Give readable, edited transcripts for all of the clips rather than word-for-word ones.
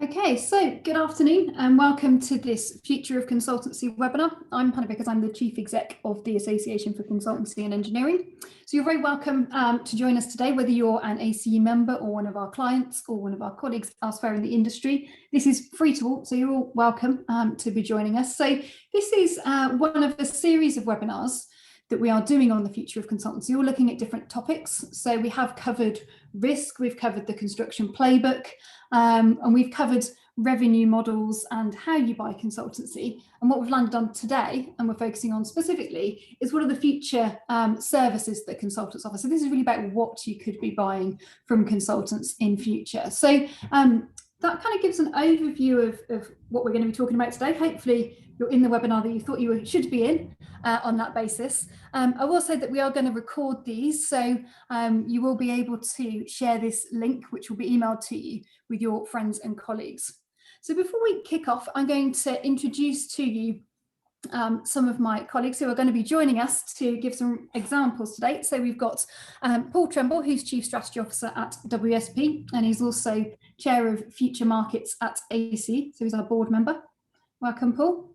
Okay, so good afternoon and welcome to this Future of Consultancy webinar. I'm Hannah because I'm the Chief Exec of the Association for Consultancy and Engineering. So you're very welcome to join us today, whether you're an ACE member or one of our clients or one of our colleagues elsewhere in the industry. This is free to all, so you're all welcome to be joining us. So this is one of a series of webinars that we are doing on the future of consultancy, all looking at different topics. So we have covered risk, we've covered the construction playbook, and we've covered revenue models and how you buy consultancy. And what we've landed on today, and we're focusing on specifically, is what are the future services that consultants offer. So this is really about what you could be buying from consultants in future. So that kind of gives an overview of what we're going to be talking about today. Hopefully you're in the webinar that you thought you should be in on that basis. I will say that we are going to record these, so you will be able to share this link, which will be emailed to you with your friends and colleagues. So before we kick off, I'm going to introduce to you some of my colleagues who are going to be joining us to give some examples today. So we've got Paul Tremble, who's Chief Strategy Officer at WSP, and he's also Chair of Future Markets at AC, so he's our board member. Welcome, Paul.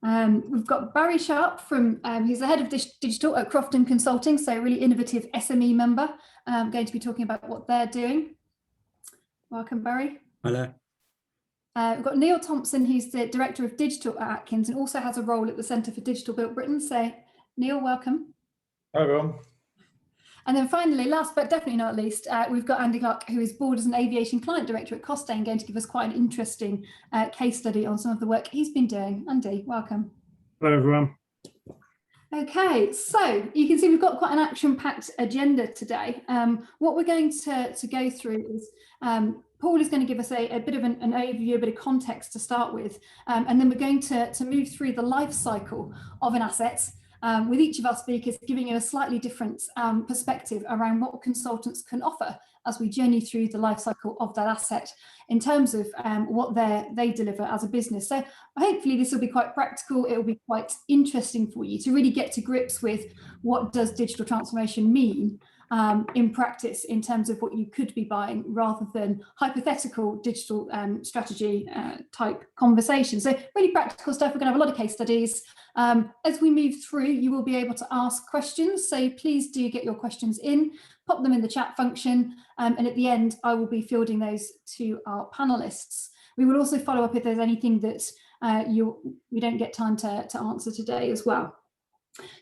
We've got Barrie Sharp from, he's the head of digital at Crofton Consulting, so really innovative SME member, going to be talking about what they're doing. Welcome, Barrie. Hello. We've got Neil Thompson, who's the Director of Digital at Atkins and also has a role at the Centre for Digital Built Britain. So Neil, welcome. Hi, everyone. And then finally, last but definitely not least, we've got Andy Clarke, who is Borders and Aviation Client Director at Costain, going to give us quite an interesting case study on some of the work he's been doing. Andy, welcome. Hello, everyone. Okay, so you can see we've got quite an action-packed agenda today. What we're going to go through is Paul is going to give us a bit of an overview, a bit of context to start with, and then we're going to move through the life cycle of an asset, with each of our speakers giving you a slightly different perspective around what consultants can offer as we journey through the life cycle of that asset in terms of what they deliver as a business. So hopefully this will be quite practical. It will be quite interesting for you to really get to grips with what does digital transformation mean in practice in terms of what you could be buying rather than hypothetical digital strategy type conversations. So really practical stuff. We're going to have a lot of case studies. As we move through, you will be able to ask questions. So please do get your questions in, pop them in the chat function. And at the end, I will be fielding those to our panelists. We will also follow up if there's anything that we don't get time to answer today as well.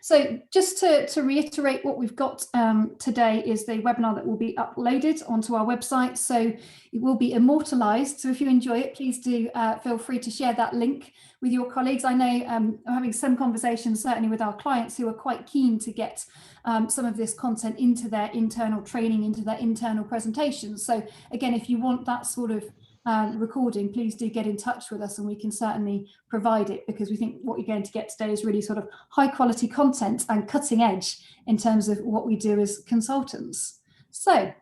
So just to reiterate, what we've got today is the webinar that will be uploaded onto our website. So it will be immortalized. So if you enjoy it, please do feel free to share that link with your colleagues. I know I'm having some conversations, certainly with our clients, who are quite keen to get some of this content into their internal training, into their internal presentations. So again, if you want that sort of recording, please do get in touch with us and we can certainly provide it, because we think what you're going to get today is really sort of high quality content and cutting edge in terms of what we do as consultants. So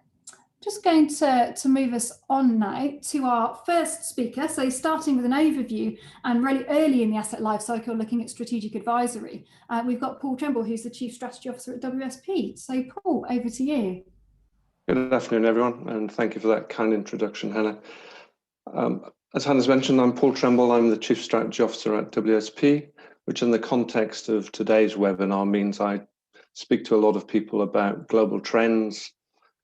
just going to move us on now to our first speaker. So starting with an overview and really early in the asset lifecycle, looking at strategic advisory, we've got Paul Tremble, who's the Chief Strategy Officer at WSP. So Paul, over to you. Good afternoon, everyone, and thank you for that kind introduction, Hannah. As Hannah's mentioned, I'm Paul Tremble. I'm the Chief Strategy Officer at WSP, which in the context of today's webinar means I speak to a lot of people about global trends,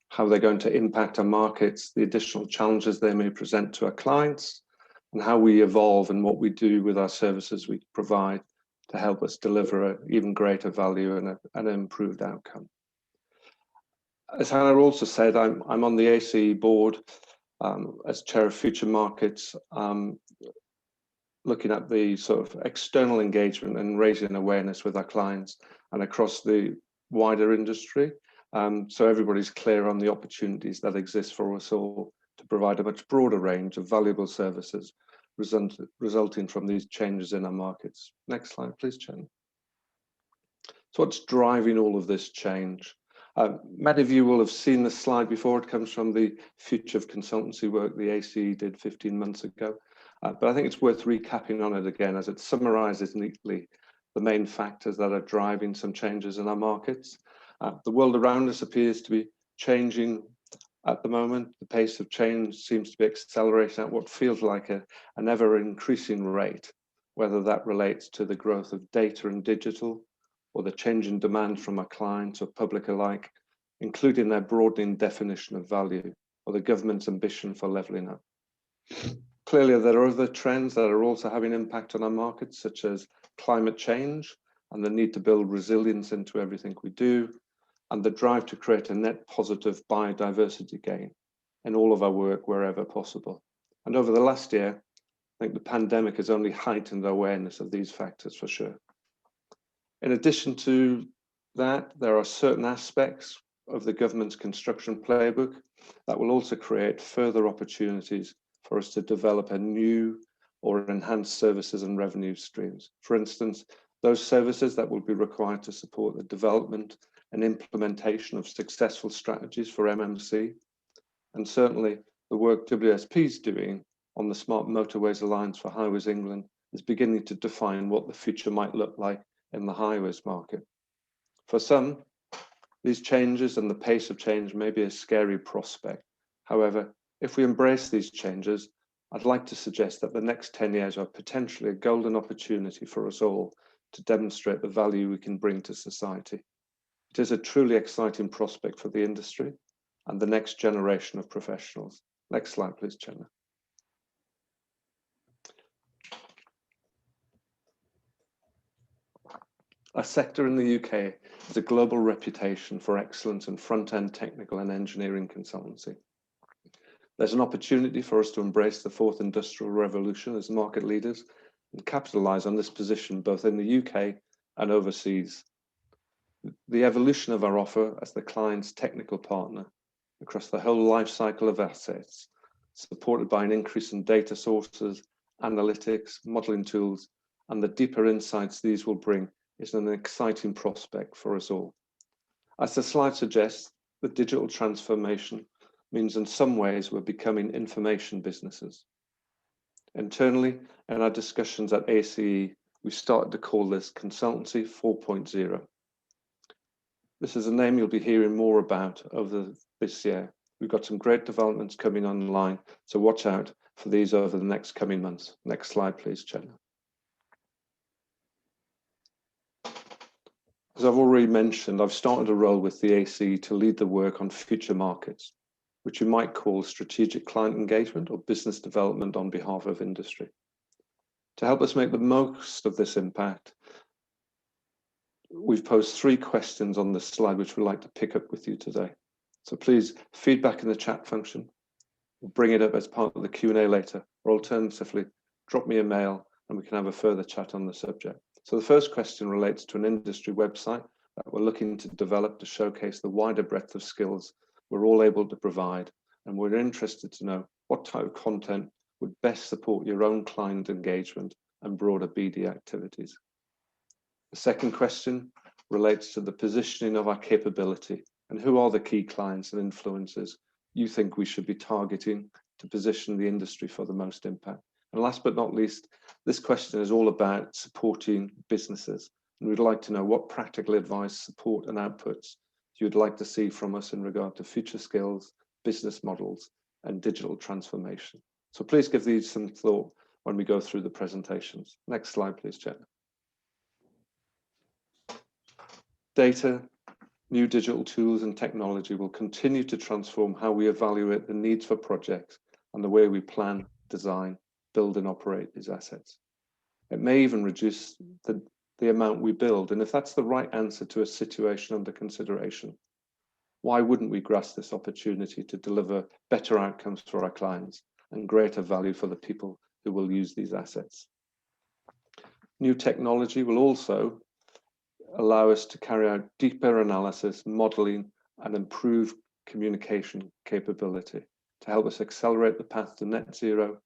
how they're going to impact our markets, the additional challenges they may present to our clients, and how we evolve and what we do with our services we provide to help us deliver an even greater value and an improved outcome. As Hannah also said, I'm on the ACE board as Chair of Future Markets, looking at the sort of external engagement and raising awareness with our clients and across the wider industry. So everybody's clear on the opportunities that exist for us all to provide a much broader range of valuable services resulting from these changes in our markets. Next slide, please, Chen. So what's driving all of this change? Many of you will have seen this slide before. It comes from the Future of Consultancy work the ACE did 15 months ago. But I think it's worth recapping on it again, as it summarizes neatly the main factors that are driving some changes in our markets. The world around us appears to be changing At the moment, the pace of change seems to be accelerating at what feels like an ever-increasing rate, whether that relates to the growth of data and digital, or the change in demand from our clients or public alike, including their broadening definition of value, or the government's ambition for levelling up. Clearly, there are other trends that are also having impact on our markets, such as climate change and the need to build resilience into everything we do, and the drive to create a net positive biodiversity gain in all of our work wherever possible. And over the last year, I think the pandemic has only heightened the awareness of these factors for sure. In addition to that, there are certain aspects of the government's construction playbook that will also create further opportunities for us to develop a new or enhanced services and revenue streams. For instance, those services that will be required to support the development and implementation of successful strategies for MMC, and certainly the work WSP is doing on the Smart Motorways Alliance for Highways England is beginning to define what the future might look like in the highways market. For some, these changes and the pace of change may be a scary prospect. However, if we embrace these changes, I'd like to suggest that the next 10 years are potentially a golden opportunity for us all to demonstrate the value we can bring to society. It is a truly exciting prospect for the industry and the next generation of professionals. Next slide, please, Chenna. Our sector in the UK has a global reputation for excellence in front-end technical and engineering consultancy. There's an opportunity for us to embrace the fourth industrial revolution as market leaders and capitalise on this position both in the UK and overseas. The evolution of our offer as the client's technical partner across the whole life cycle of assets, supported by an increase in data sources, analytics, modelling tools, and the deeper insights these will bring is an exciting prospect for us all. As the slide suggests, the digital transformation means in some ways we're becoming information businesses. Internally, in our discussions at ACE, we started to call this Consultancy 4.0. This is a name you'll be hearing more about over this year. We've got some great developments coming online, so watch out for these over the next coming months. Next slide, please, Chenna. As I've already mentioned, I've started a role with the ACE to lead the work on future markets, which you might call strategic client engagement or business development on behalf of industry. To help us make the most of this impact, we've posed 3 questions on this slide, which we'd like to pick up with you today. So please feedback in the chat function. We'll bring it up as part of the Q&A later, or alternatively, drop me a mail and we can have a further chat on the subject. So the first question relates to an industry website that we're looking to develop to showcase the wider breadth of skills we're all able to provide, and we're interested to know what type of content would best support your own client engagement and broader BD activities. The second question relates to the positioning of our capability and who are the key clients and influencers you think we should be targeting to position the industry for the most impact. And last but not least, this question is all about supporting businesses, and we'd like to know what practical advice, support and outputs you'd like to see from us in regard to future skills, business models and digital transformation. So please give these some thought when we go through the presentations. Next slide, please, Jen. Data, new digital tools and technology will continue to transform how we evaluate the needs for projects and the way we plan, design, build and operate these assets. It may even reduce the amount we build, and if that's the right answer to a situation under consideration, why wouldn't we grasp this opportunity to deliver better outcomes for our clients and greater value for the people who will use these assets? New technology will also allow us to carry out deeper analysis, modeling and improve communication capability to help us accelerate the path to net zero,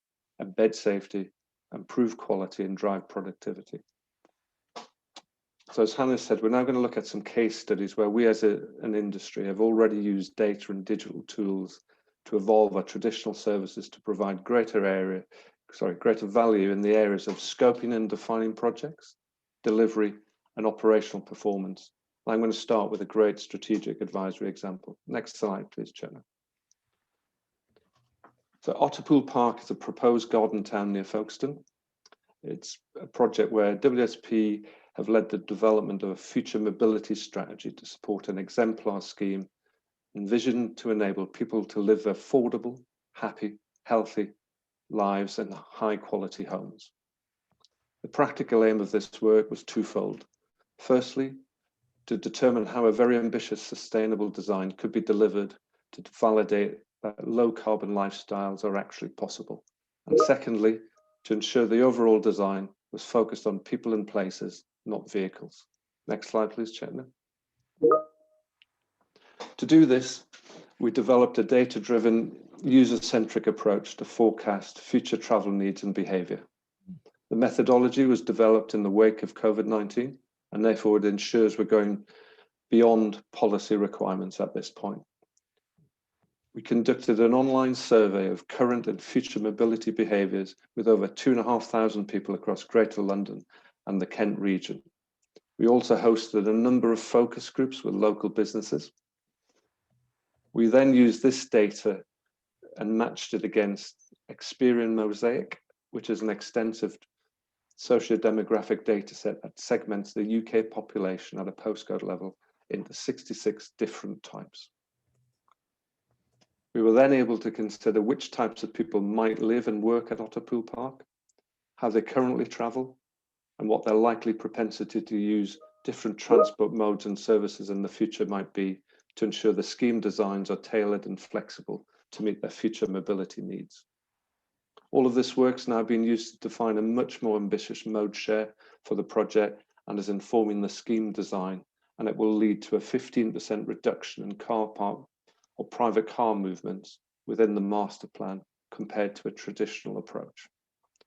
embed safety, improve quality and drive productivity. So as Hannah said, we're now going to look at some case studies where we as an industry have already used data and digital tools to evolve our traditional services to provide greater value in the areas of scoping and defining projects, delivery and operational performance. I'm going to start with a great strategic advisory example. Next slide, please, Chenna. So Otterpool Park is a proposed garden town near Folkestone. It's a project where WSP have led the development of a future mobility strategy to support an exemplar scheme envisioned to enable people to live affordable, happy, healthy lives in high quality homes. The practical aim of this work was twofold. Firstly, to determine how a very ambitious sustainable design could be delivered to validate that low carbon lifestyles are actually possible. And secondly, to ensure the overall design was focused on people and places, not vehicles. Next slide, please, Chetna. To do this, we developed a data-driven, user-centric approach to forecast future travel needs and behaviour. The methodology was developed in the wake of COVID-19, and therefore it ensures we're going beyond policy requirements at this point. We conducted an online survey of current and future mobility behaviours with over 2,500 people across Greater London and the Kent region. We also hosted a number of focus groups with local businesses. We then used this data and matched it against Experian Mosaic, which is an extensive socio-demographic data set that segments the UK population at a postcode level into 66 different types. We were then able to consider which types of people might live and work at Otterpool Park, how they currently travel, and what their likely propensity to use different transport modes and services in the future might be to ensure the scheme designs are tailored and flexible to meet their future mobility needs. All of this work's now being used to define a much more ambitious mode share for the project and is informing the scheme design, and it will lead to a 15% reduction in car park or private car movements within the master plan compared to a traditional approach.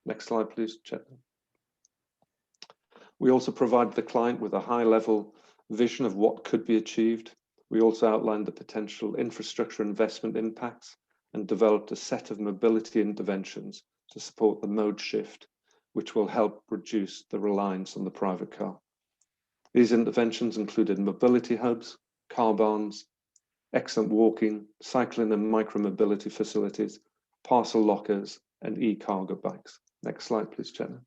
Next slide, please, Chetna. We also provided the client with a high-level vision of what could be achieved. We also outlined the potential infrastructure investment impacts and developed a set of mobility interventions to support the mode shift, which will help reduce the reliance on the private car. These interventions included mobility hubs, car barns, excellent walking, cycling and micro-mobility facilities, parcel lockers, and e-cargo bikes. Next slide, please, Jenna.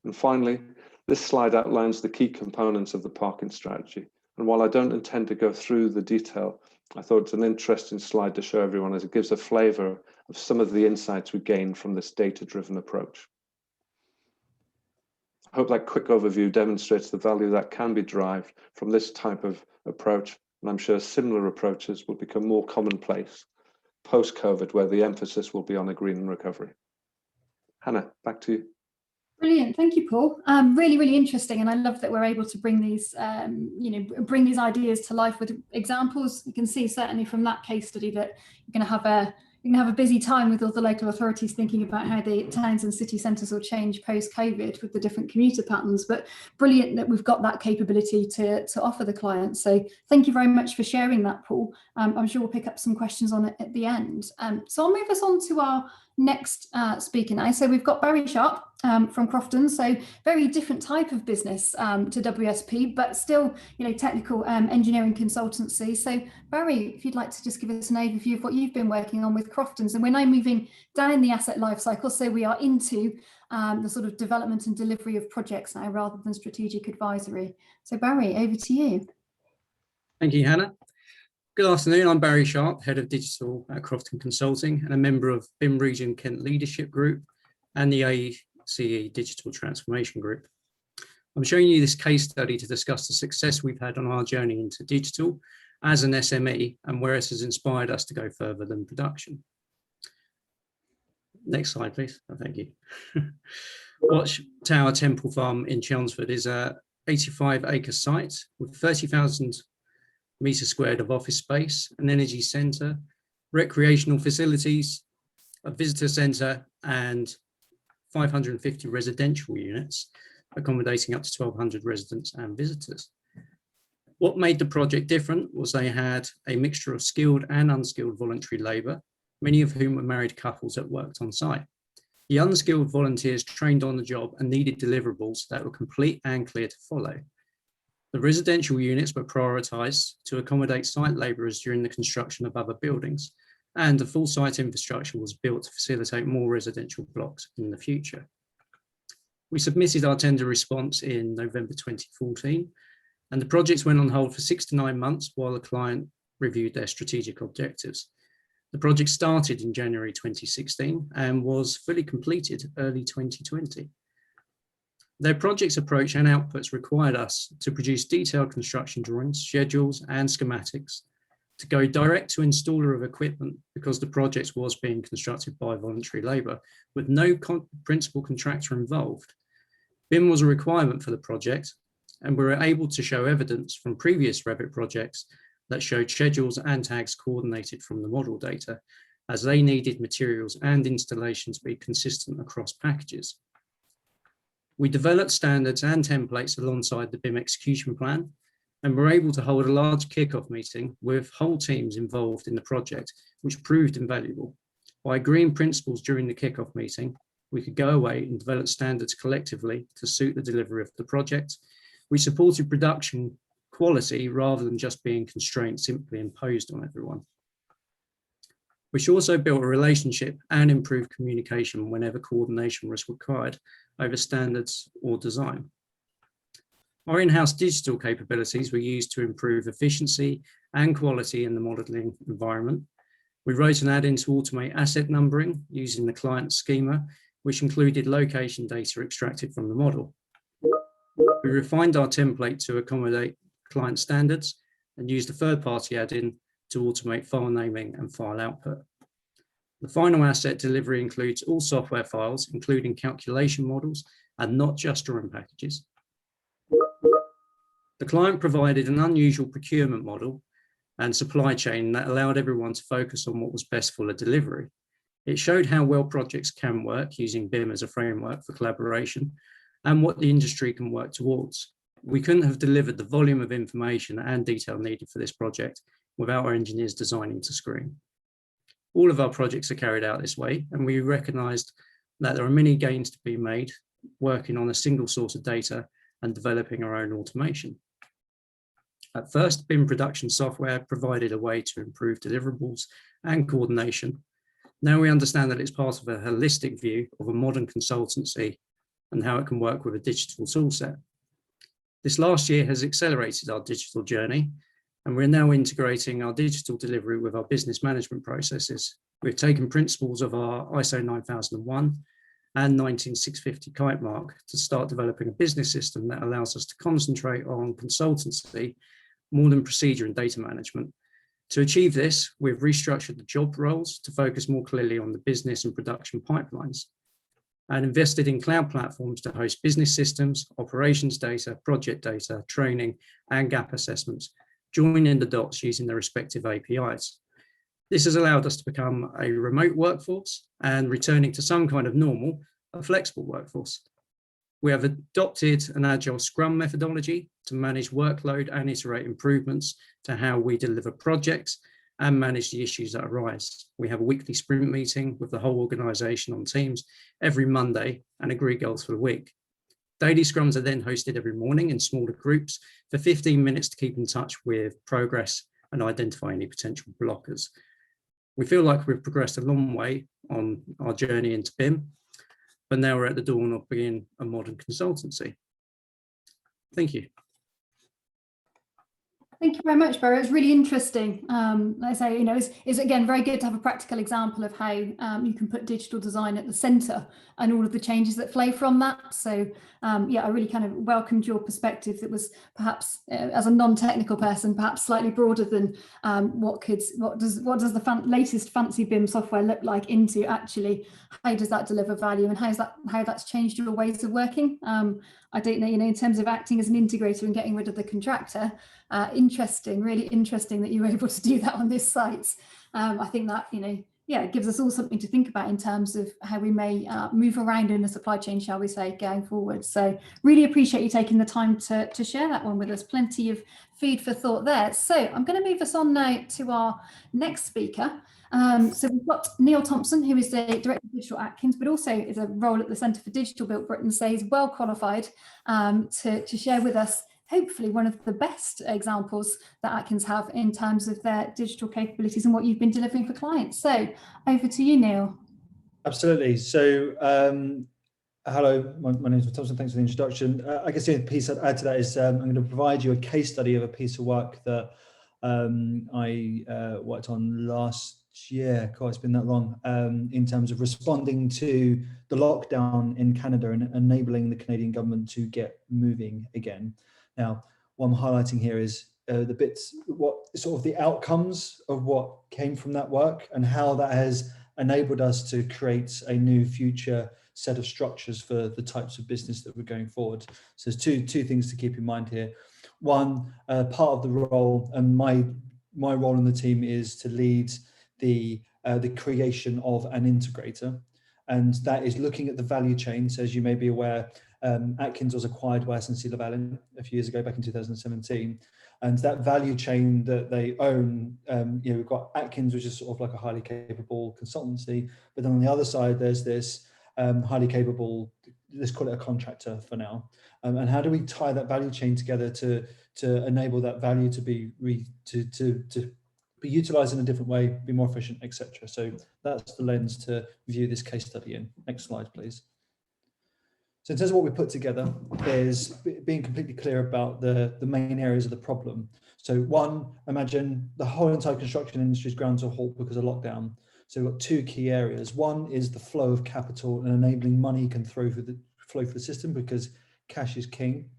And finally, this slide outlines the key components of the parking strategy. And while I don't intend to go through the detail, I thought it's an interesting slide to show everyone as it gives a flavour of some of the insights we gained from this data-driven approach. I hope that quick overview demonstrates the value that can be derived from this type of approach, and I'm sure similar approaches will become more commonplace post-COVID, where the emphasis will be on a green recovery. Hannah, back to you. Brilliant, thank you, Paul. Really, really interesting, and I love that we're able to bring these, bring these ideas to life with examples. You can see certainly from that case study that you're going to have a busy time with all the local authorities thinking about how the towns and city centres will change post-COVID with the different commuter patterns. But brilliant that we've got that capability to offer the clients. So thank you very much for sharing that, Paul. I'm sure we'll pick up some questions on it at the end. So I'll move us on to our next speaker now. So we've got Barrie Sharp from Crofton. So very different type of business to WSP, but still, technical engineering consultancy. So Barrie, if you'd like to just give us an overview of what you've been working on with Croftons, and we're now moving down the asset lifecycle, so we are into the sort of development and delivery of projects now rather than strategic advisory. So Barrie, over to you. Thank you, Hannah. Good afternoon, I'm Barrie Sharp, Head of Digital at Crofton Consulting and a member of BIM Region Kent Leadership Group and the ACE Digital Transformation Group. I'm showing you this case study to discuss the success we've had on our journey into digital as an SME and where it has inspired us to go further than production. Next slide, please. Oh, thank you. Watch Tower Temple Farm in Chelmsford is a 85-acre site with 30,000 metres squared of office space, an energy centre, recreational facilities, a visitor centre, and 550 residential units, accommodating up to 1,200 residents and visitors. What made the project different was they had a mixture of skilled and unskilled voluntary labour, many of whom were married couples that worked on site. The unskilled volunteers trained on the job and needed deliverables that were complete and clear to follow. The residential units were prioritised to accommodate site labourers during the construction of other buildings, and a full site infrastructure was built to facilitate more residential blocks in the future. We submitted our tender response in November 2014, and the projects went on hold for 6 to 9 months while the client reviewed their strategic objectives. The project started in January 2016 and was fully completed early 2020. Their project's approach and outputs required us to produce detailed construction drawings, schedules, and schematics to go direct to installer of equipment because the project was being constructed by voluntary labour with no principal contractor involved. BIM was a requirement for the project, and we were able to show evidence from previous Revit projects that showed schedules and tags coordinated from the model data, as they needed materials and installation to be consistent across packages. We developed standards and templates alongside the BIM execution plan, and were able to hold a large kickoff meeting with whole teams involved in the project, which proved invaluable. By agreeing principles during the kickoff meeting, we could go away and develop standards collectively to suit the delivery of the project. We supported production quality rather than just being constraints simply imposed on everyone. Which also built a relationship and improved communication whenever coordination was required over standards or design. Our in-house digital capabilities were used to improve efficiency and quality in the modelling environment. We wrote an add-in to automate asset numbering using the client schema, which included location data extracted from the model. We refined our template to accommodate client standards and used a third-party add-in to automate file naming and file output. The final asset delivery includes all software files, including calculation models, and not just drawing packages. The client provided an unusual procurement model and supply chain that allowed everyone to focus on what was best for the delivery. It showed how well projects can work using BIM as a framework for collaboration and what the industry can work towards. We couldn't have delivered the volume of information and detail needed for this project without our engineers designing to screen. All of our projects are carried out this way, and we recognised that there are many gains to be made working on a single source of data and developing our own automation. At first, BIM production software provided a way to improve deliverables and coordination. Now we understand that it's part of a holistic view of a modern consultancy and how it can work with a digital toolset. This last year has accelerated our digital journey, and we're now integrating our digital delivery with our business management processes. We've taken principles of our ISO 9001 and 19650 kite mark to start developing a business system that allows us to concentrate on consultancy more than procedure and data management. To achieve this, we've restructured the job roles to focus more clearly on the business and production pipelines, and invested in cloud platforms to host business systems, operations data, project data, training, and gap assessments, joining the dots using their respective APIs. This has allowed us to become a remote workforce and, returning to some kind of normal, a flexible workforce. We have adopted an agile Scrum methodology to manage workload and iterate improvements to how we deliver projects and manage the issues that arise. We have a weekly sprint meeting with the whole organisation on Teams every Monday and agree goals for the week. Daily scrums are then hosted every morning in smaller groups for 15 minutes to keep in touch with progress and identify any potential blockers. We feel like we've progressed a long way on our journey into BIM, but now we're at the dawn of being a modern consultancy. Thank you. Thank you very much, Barrie. It's really interesting. Like I say, it's again very good to have a practical example of how you can put digital design at the centre and all of the changes that flow from that. So yeah, I really kind of welcomed your perspective that was perhaps, as a non-technical person, perhaps slightly broader than what does the latest fancy BIM software look like into actually how does that deliver value and how that's changed your ways of working. I don't know, in terms of acting as an integrator and getting rid of the contractor, really interesting that you were able to do that on this site. I think that, yeah, it gives us all something to think about in terms of how we may move around in the supply chain, shall we say, going forward. So really appreciate you taking the time to share that one with us. Plenty of food for thought there. So I'm going to move us on now to our next speaker. So we've got Neil Thompson, who is the Director of Digital Atkins, but also is a role at the Centre for Digital Built Britain, so he's well qualified to share with us hopefully one of the best examples that Atkins have in terms of their digital capabilities and what you've been delivering for clients. So over to you, Neil. Absolutely. So, hello, my name is Thompson. Thanks for the introduction. I guess the piece I'd add to that is I'm going to provide you a case study of a piece of work that I worked on last year. God, it's been that long, in terms of responding to the lockdown in Canada and enabling the Canadian government to get moving again. Now, what I'm highlighting here is the bits, what sort of the outcomes of what came from that work and how that has enabled us to create a new future set of structures for the types of business that we're going forward. So there's two things to keep in mind here. One, part of the role, and my role in the team is to lead the creation of an integrator, and that is looking at the value chain. So as you may be aware, Atkins was acquired by SNC-Lavalin a few years ago, back in 2017. And that value chain that they own, we've got Atkins, which is sort of like a highly capable consultancy. But then on the other side, there's this highly capable, let's call it a contractor for now. And how do we tie that value chain together to enable that value to be utilized in a different way, be more efficient, etc. So that's the lens to view this case study in. Next slide, please. So in terms of what we put together is being completely clear about the main areas of the problem. So one, imagine the whole entire construction industry is ground to a halt because of lockdown. So we've got two key areas. One is the flow of capital and enabling money can flow through the system because cash is king.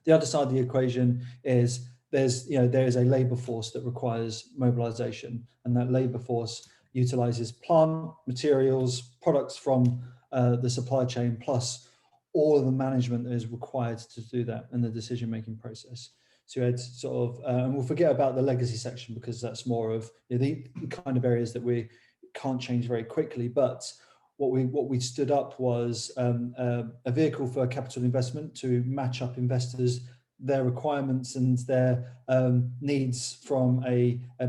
The other side of the equation is there is a labour force that requires mobilisation, and that labour force utilises plant, materials, products from the supply chain, plus all of the management that is required to do that and the decision-making process. So you had sort of, and we'll forget about the legacy section because that's more of the kind of areas that we can't change very quickly. But what we stood up was a vehicle for capital investment to match up investors, their requirements and their needs from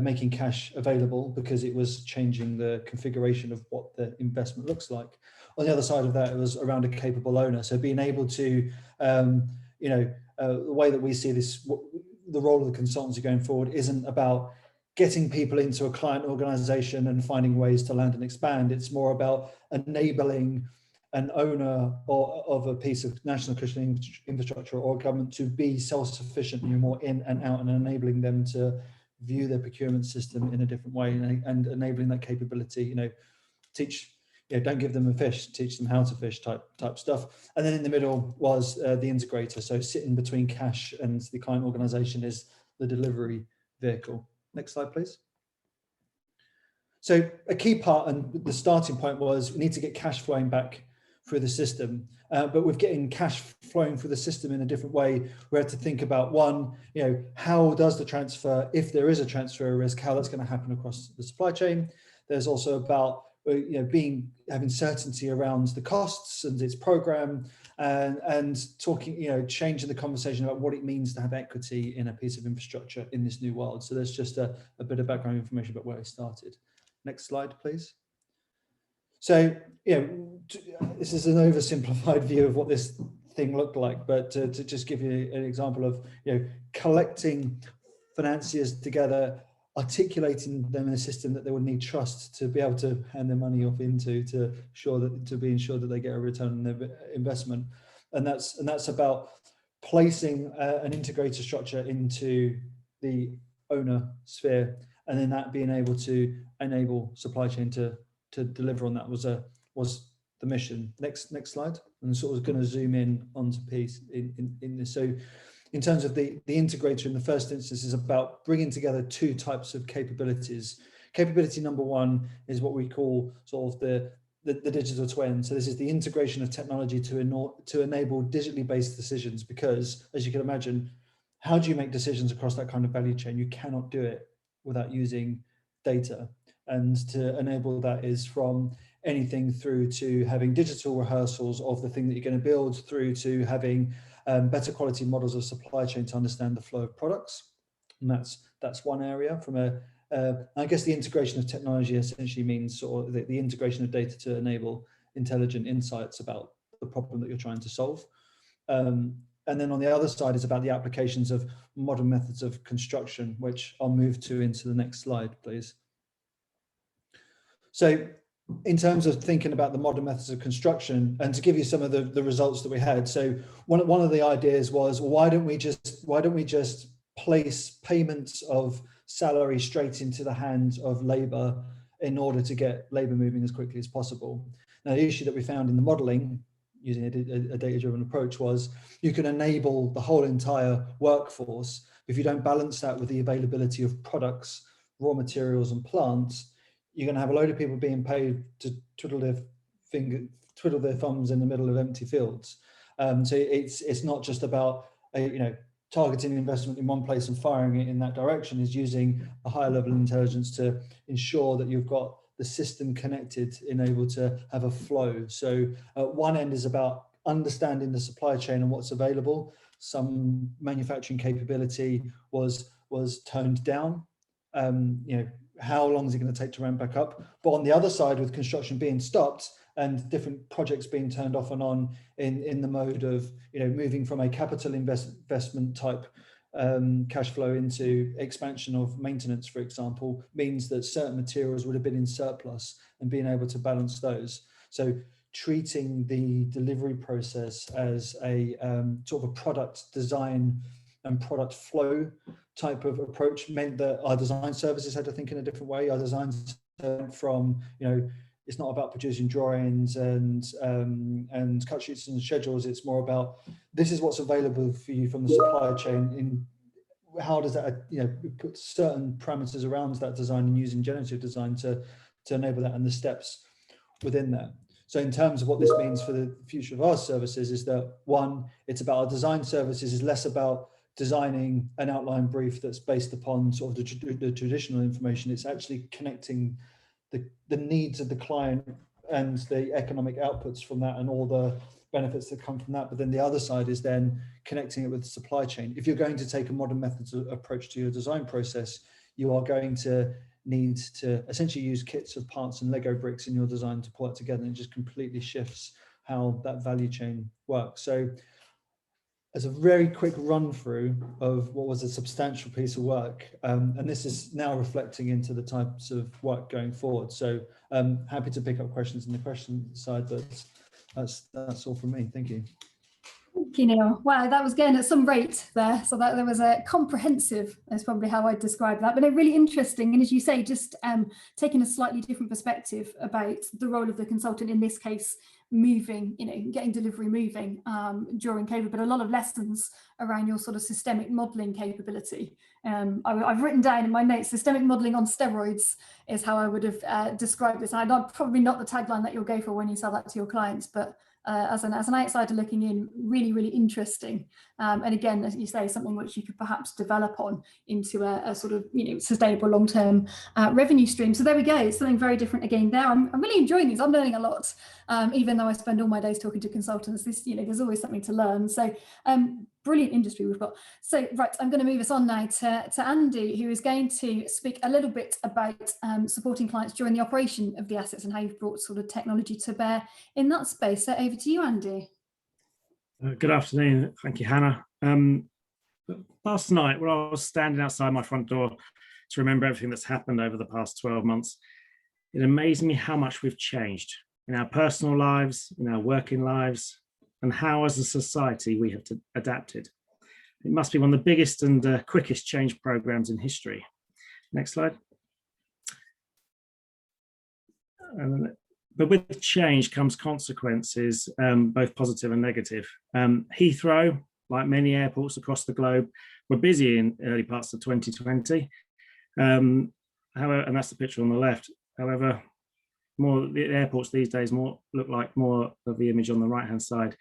making cash available, because it was changing the configuration of what the investment looks like. On the other side of that, it was around a capable owner. So being able to, the way that we see this, the role of the consultancy going forward isn't about getting people into a client organization and finding ways to land and expand. It's more about enabling an owner of a piece of national critical infrastructure or government to be self-sufficient, more in and out, and enabling them to view their procurement system in a different way, and enabling that capability, don't give them a fish, teach them how to fish type stuff. And then in the middle was the integrator. So sitting between cash and the client organization is the delivery vehicle. Next slide, please. So a key part and the starting point was we need to get cash flowing back through the system, but with getting cash flowing through the system in a different way, we had to think about one, how does the transfer, if there is a transfer risk, how that's going to happen across the supply chain. There's also about having certainty around the costs and its program, and talking, changing the conversation about what it means to have equity in a piece of infrastructure in this new world. So there's just a bit of background information about where it started. Next slide, please. So, this is an oversimplified view of what this thing looked like, but to just give you an example of, collecting financiers together, articulating them in a system that they would need trust to be able to hand their money off into, to be ensured that they get a return on their investment. And that's about placing an integrator structure into the owner sphere, and then that being able to enable supply chain to deliver on that was the mission. Next slide. And sort of going to zoom in onto piece in this. So in terms of the integrator, in the first instance, is about bringing together two types of capabilities. Capability number one is what we call sort of the digital twin. So this is the integration of technology to enable digitally based decisions, because as you can imagine, how do you make decisions across that kind of value chain? You cannot do it without using data. And to enable that is from anything through to having digital rehearsals of the thing that you're going to build, through to having better quality models of supply chain to understand the flow of products. And that's one area. From I guess the integration of technology essentially means sort of the integration of data to enable intelligent insights about the problem that you're trying to solve. And then on the other side is about the applications of modern methods of construction, which I'll move to into the next slide, please. So in terms of thinking about the modern methods of construction, and to give you some of the results that we had. So one of the ideas was, well, why don't we just place payments of salary straight into the hands of labour in order to get labour moving as quickly as possible? Now, the issue that we found in the modelling, using a data-driven approach, was you can enable the whole entire workforce. If you don't balance that with the availability of products, raw materials and plants, you're going to have a load of people being paid to twiddle their thumbs in the middle of empty fields. So it's not just about targeting investment in one place and firing it in that direction. Is using a higher level of intelligence to ensure that you've got the system connected and able to have a flow. So one end is about understanding the supply chain and what's available. Some manufacturing capability was toned down. How long is it going to take to ramp back up? But on the other side, with construction being stopped and different projects being turned off and on in the mode of moving from a capital investment type cash flow into expansion of maintenance, for example, means that certain materials would have been in surplus and being able to balance those. So treating the delivery process as a sort of a product design and product flow type of approach meant that our design services had to think in a different way. Our designs from, it's not about producing drawings and cut sheets and schedules. It's more about, this is what's available for you from the supply chain. In how does that, put certain parameters around that design and using generative design to enable that and the steps within that. So in terms of what this means for the future of our services is that, one, it's about our design services is less about designing an outline brief that's based upon sort of the traditional information. It's actually connecting the needs of the client and the economic outputs from that and all the benefits that come from that. But then the other side is then connecting it with the supply chain. If you're going to take a modern methods approach to your design process, you are going to need to essentially use kits of parts and Lego bricks in your design to pull it together, and it just completely shifts how that value chain works. So as a very quick run through of what was a substantial piece of work, and this is now reflecting into the types of work going forward. So happy to pick up questions in the question side, but that's all from me. Thank you. Thank you, Neil. Wow, that was going at some rate there. So that there was a comprehensive, is probably how I'd describe that, but a really interesting. And as you say, just taking a slightly different perspective about the role of the consultant in this case, moving, getting delivery moving during COVID, but a lot of lessons around your sort of systemic modelling capability. I've written down in my notes, systemic modelling on steroids is how I would have described this. And I'm probably not the tagline that you'll go for when you sell that to your clients, but as an outsider looking in, really, really interesting. And again, as you say, something which you could perhaps develop on into a sort of, sustainable long-term revenue stream. So there we go. It's something very different again there. I'm really enjoying these. I'm learning a lot, even though I spend all my days talking to consultants. This, there's always something to learn. So brilliant industry we've got. So right, I'm going to move us on now to Andy, who is going to speak a little bit about supporting clients during the operation of the assets and how you've brought sort of technology to bear in that space. So over to you, Andy. Good afternoon. Thank you, Hannah. Last night, when I was standing outside my front door to remember everything that's happened over the past 12 months, it amazed me how much we've changed in our personal lives, in our working lives, and how as a society we have adapted. It must be one of the biggest and quickest change programs in history. Next slide. But with change comes consequences, both positive and negative. Heathrow, like many airports across the globe, were busy in early parts of 2020. However, and that's the picture on the left. However, the airports these days look like more of the image on the right-hand side.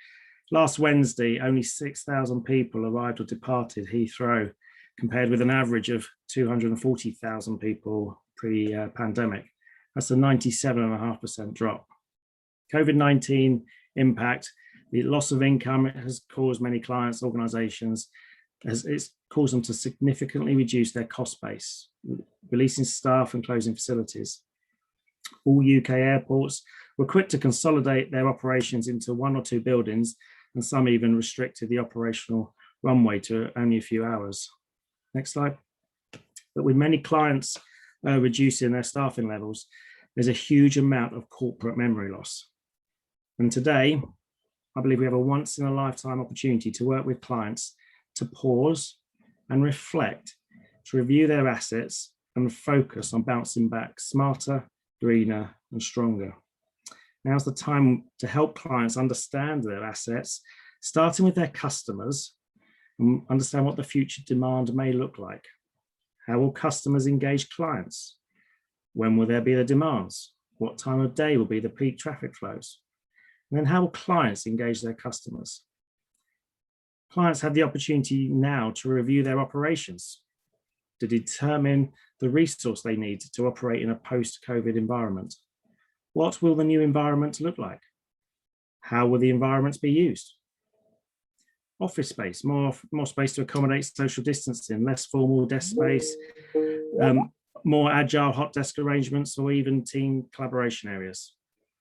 Last Wednesday, only 6,000 people arrived or departed Heathrow, compared with an average of 240,000 people pre-pandemic. That's a 97.5% drop. COVID-19 impact, the loss of income, it has caused many clients, organisations, it's caused them to significantly reduce their cost base, releasing staff and closing facilities. All UK airports were quick to consolidate their operations into one or two buildings and some even restricted the operational runway to only a few hours. Next slide. But with many clients reducing their staffing levels, there's a huge amount of corporate memory loss. And today, I believe we have a once in a lifetime opportunity to work with clients to pause and reflect, to review their assets and focus on bouncing back smarter, greener and stronger. Now's the time to help clients understand their assets, starting with their customers, and understand what the future demand may look like. How will customers engage clients? When will there be the demands? What time of day will be the peak traffic flows? And then how will clients engage their customers? Clients have the opportunity now to review their operations, to determine the resource they need to operate in a post-COVID environment. What will the new environment look like? How will the environments be used? Office space, more space to accommodate social distancing, less formal desk space, more agile hot desk arrangements, or even team collaboration areas.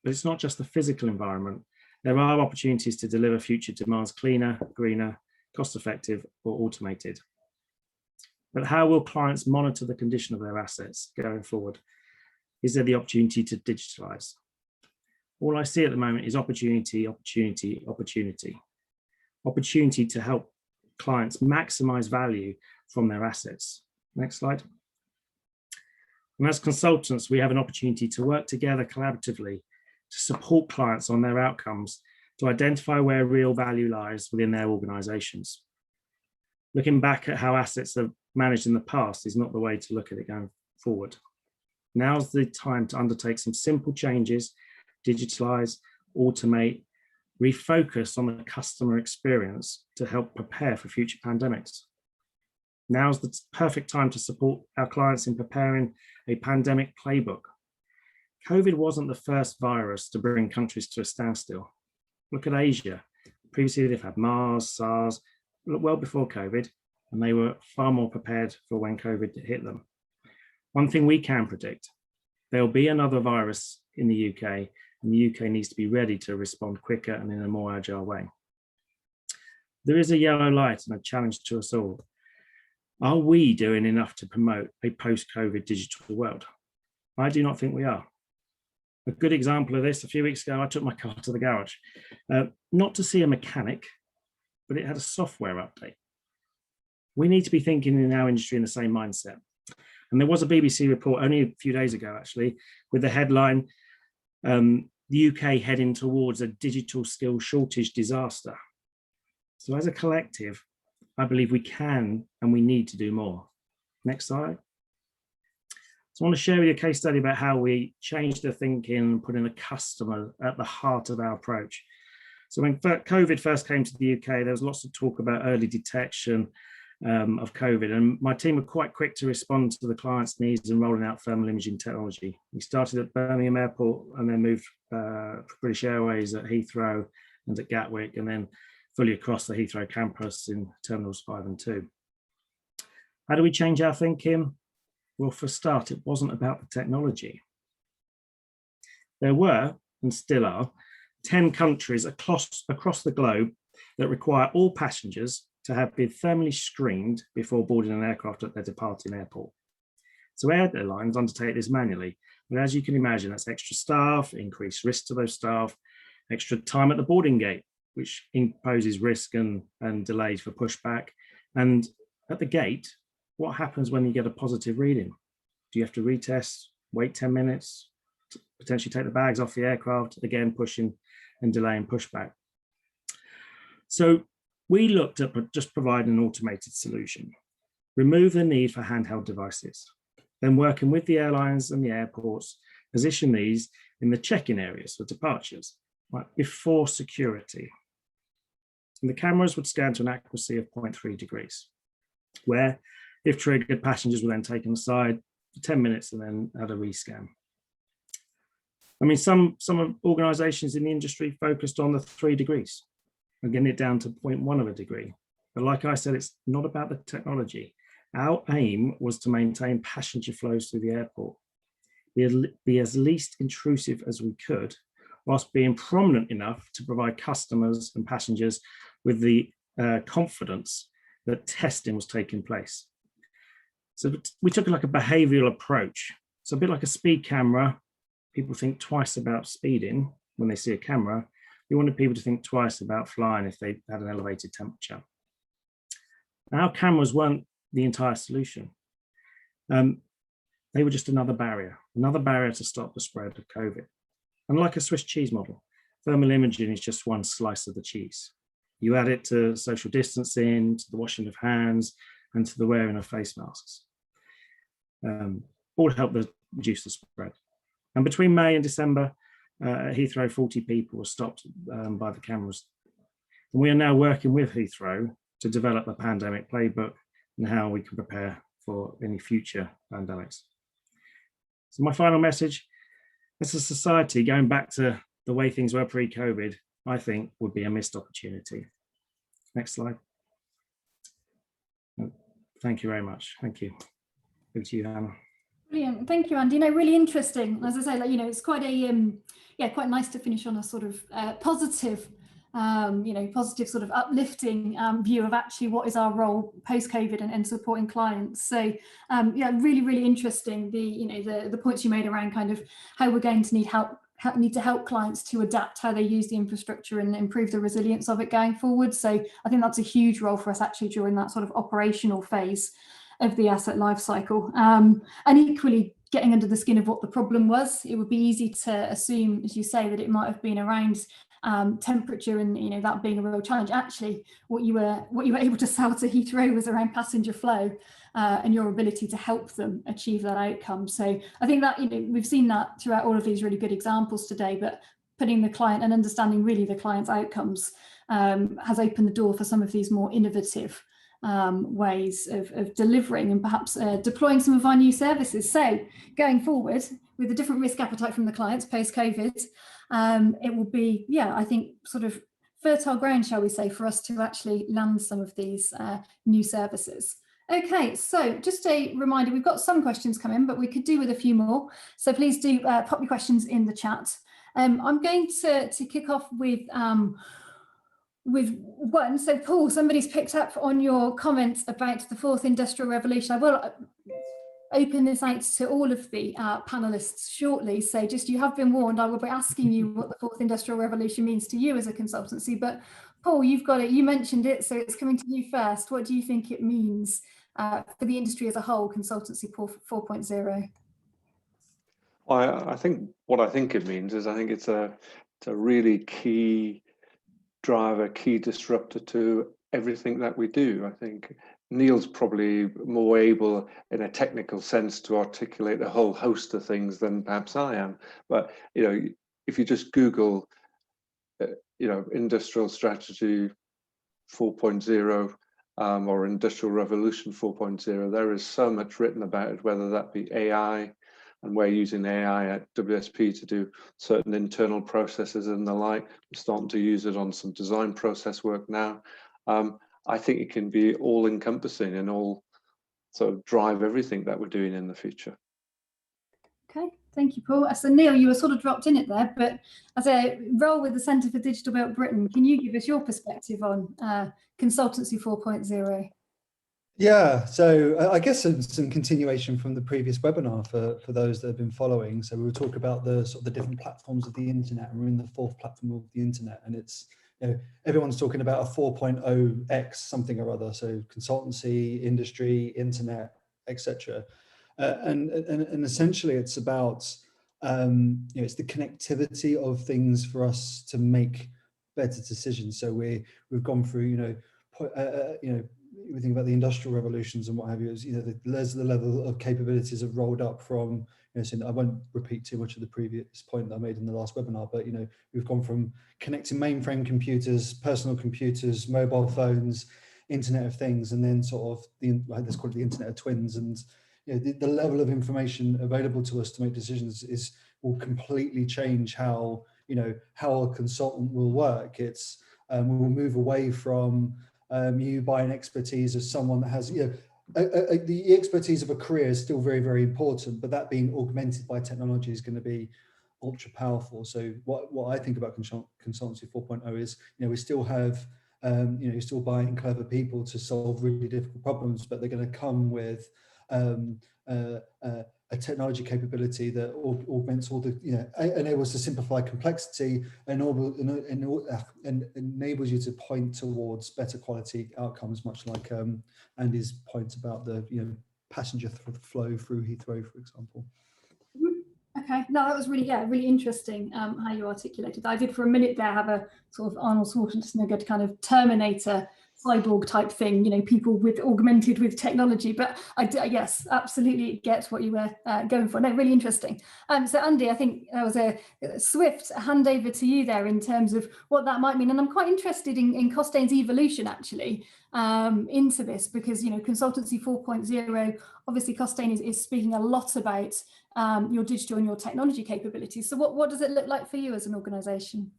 But it's not just the physical environment. There are opportunities to deliver future demands cleaner, greener, cost-effective, or automated. But how will clients monitor the condition of their assets going forward? Is there the opportunity to digitalize? All I see at the moment is opportunity, opportunity, opportunity. Opportunity to help clients maximize value from their assets. Next slide. And as consultants, we have an opportunity to work together collaboratively to support clients on their outcomes, to identify where real value lies within their organizations. Looking back at how assets are managed in the past is not the way to look at it going forward. Now's the time to undertake some simple changes, digitalize, automate, refocus on the customer experience to help prepare for future pandemics. Now's the perfect time to support our clients in preparing a pandemic playbook. COVID wasn't the first virus to bring countries to a standstill. Look at Asia. Previously, they've had MERS, SARS, well before COVID, and they were far more prepared for when COVID hit them. One thing we can predict, there'll be another virus in the UK, and the UK needs to be ready to respond quicker and in a more agile way. There is a yellow light and a challenge to us all. Are we doing enough to promote a post-COVID digital world? I do not think we are. A good example of this, a few weeks ago, I took my car to the garage, not to see a mechanic, but it had a software update. We need to be thinking in our industry in the same mindset. And there was a BBC report only a few days ago, actually, with the headline, the UK heading towards a digital skill shortage disaster. So as a collective, I believe we can and we need to do more. Next slide. So I want to share with you a case study about how we changed the thinking, putting the customer at the heart of our approach. So when COVID first came to the UK, there was lots of talk about early detection of COVID, and my team were quite quick to respond to the client's needs and rolling out thermal imaging technology. We started at Birmingham Airport and then moved British Airways at Heathrow and at Gatwick, and then fully across the Heathrow campus in Terminals 5 and 2. How do we change our thinking? Well, for a start, it wasn't about the technology. There were, and still are, 10 countries across the globe that require all passengers to have been thermally screened before boarding an aircraft at their departing airport. So airlines undertake this manually, but as you can imagine, that's extra staff, increased risk to those staff, extra time at the boarding gate, which imposes risk and delays for pushback. And at the gate, what happens when you get a positive reading? Do you have to retest, wait 10 minutes, potentially take the bags off the aircraft, again, pushing and delaying pushback? So we looked at just providing an automated solution, remove the need for handheld devices, then working with the airlines and the airports, position these in the check-in areas for departures, right before security. And the cameras would scan to an accuracy of 0.3 degrees, where if triggered, passengers were then taken aside for 10 minutes and then had a rescan. I mean, some organizations in the industry focused on the 3 degrees and getting it down to 0.1 of a degree. But like I said, it's not about the technology. Our aim was to maintain passenger flows through the airport, be as least intrusive as we could, whilst being prominent enough to provide customers and passengers with the confidence that testing was taking place. So we took like a behavioural approach. So a bit like a speed camera, people think twice about speeding when they see a camera. We wanted people to think twice about flying if they had an elevated temperature. Now, our cameras weren't the entire solution. They were just another barrier to stop the spread of COVID. And like a Swiss cheese model, thermal imaging is just one slice of the cheese. You add it to social distancing, to the washing of hands, and to the wearing of face masks. All help reduce the spread. And between May and December, at Heathrow, 40 people were stopped by the cameras. And we are now working with Heathrow to develop a pandemic playbook and how we can prepare for any future pandemics. So my final message, as a society, going back to the way things were pre-COVID, I think would be a missed opportunity. Next slide. Thank you very much. Thank you. Over to you, Hannah. Brilliant. Thank you, Andy. Really interesting. As I say, it's quite quite nice to finish on a sort of positive, positive sort of uplifting view of actually what is our role post-COVID and supporting clients. So really interesting. The points you made around kind of how we're going to need to help clients to adapt how they use the infrastructure and improve the resilience of it going forward. So I think that's a huge role for us actually during that sort of operational phase of the asset life cycle, and equally getting under the skin of what the problem was. It would be easy to assume, as you say, that it might have been around temperature and that being a real challenge. Actually, what you were able to sell to Heathrow was around passenger flow and your ability to help them achieve that outcome. So I think that we've seen that throughout all of these really good examples today, but putting the client and understanding really the client's outcomes has opened the door for some of these more innovative ways of delivering and perhaps deploying some of our new services. So going forward with a different risk appetite from the clients post-COVID, it will be, I think, sort of fertile ground, shall we say, for us to actually land some of these new services. Okay, so just a reminder, we've got some questions come in, but we could do with a few more. So please do pop your questions in the chat. I'm going to kick off with one. So Paul, somebody's picked up on your comments about the fourth industrial revolution. I will open this out to all of the panelists shortly. So just, you have been warned, I will be asking you what the fourth industrial revolution means to you as a consultancy. But Paul, you've got it, you mentioned it, so it's coming to you first. What do you think it means for the industry as a whole, Consultancy 4.0? I think what I think it means is, I think it's a really key driver, key disruptor to everything that we do. I think Neil's probably more able in a technical sense to articulate a whole host of things than perhaps I am. But if you just Google industrial strategy 4.0 or industrial revolution 4.0, there is so much written about it, whether that be AI, and we're using AI at WSP to do certain internal processes and the like. We're starting to use it on some design process work now. I think it can be all encompassing and all sort of drive everything that we're doing in the future. Okay, thank you, Paul. So Neil, you were sort of dropped in it there, but as a role with the Centre for Digital Belt Britain, can you give us your perspective on Consultancy 4.0? Yeah, so I guess some continuation from the previous webinar for those that have been following. So we will talk about the sort of the different platforms of the internet, and we're in the fourth platform of the internet, and it's everyone's talking about a 4.0x something or other. So consultancy, industry, internet, etc. And essentially it's about it's the connectivity of things for us to make better decisions. So we've gone through we think about the industrial revolutions and what have you, there's the level of capabilities have rolled up from, so I won't repeat too much of the previous point that I made in the last webinar, but we've gone from connecting mainframe computers, personal computers, mobile phones, Internet of Things, and then sort of let's call it the Internet of Twins, and the level of information available to us to make decisions will completely change how a consultant will work. We will move away from you buying expertise as someone that has, the expertise of a career is still very, very important, but that being augmented by technology is going to be ultra powerful. So what I think about consultancy 4.0 is, we still have, you're still buying clever people to solve really difficult problems, but they're going to come with a technology capability that augments all the, enables to simplify complexity and enables you to point towards better quality outcomes, much like Andy's point about the passenger flow through Heathrow, for example. Okay, no, that was really, really interesting how you articulated that. I did for a minute there have a sort of Arnold Schwarzenegger kind of Terminator cyborg type thing, people augmented with technology, but yes, absolutely get what you were going for. No, really interesting. So Andy, I think that was a swift handover to you there in terms of what that might mean, and I'm quite interested in Costain's evolution actually into this, because consultancy 4.0, obviously Costain is speaking a lot about your digital and your technology capabilities. So what does it look like for you as an organization?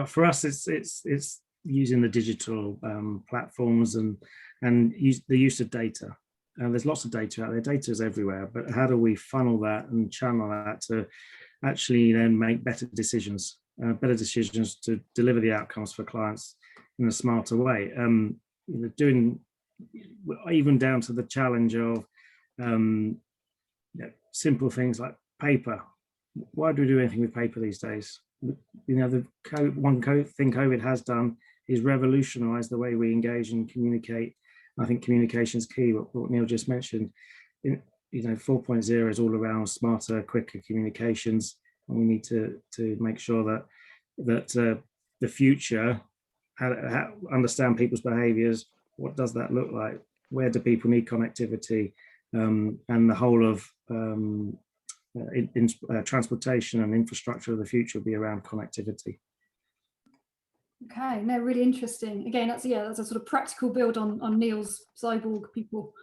For us, it's using the digital platforms and the use of data. There's lots of data out there. Data is everywhere, but how do we funnel that and channel that to actually then make better decisions to deliver the outcomes for clients in a smarter way? Doing even down to the challenge of simple things like paper. Why do we do anything with paper these days? The one thing COVID has done is revolutionise the way we engage and communicate. I think communication is key. What Neil just mentioned, 4.0 is all around smarter, quicker communications, and we need to make sure that the future, how understand people's behaviours. What does that look like? Where do people need connectivity? And the whole of transportation and infrastructure of the future will be around connectivity. Okay, no, really interesting. Again, that's a sort of practical build on Neil's cyborg people,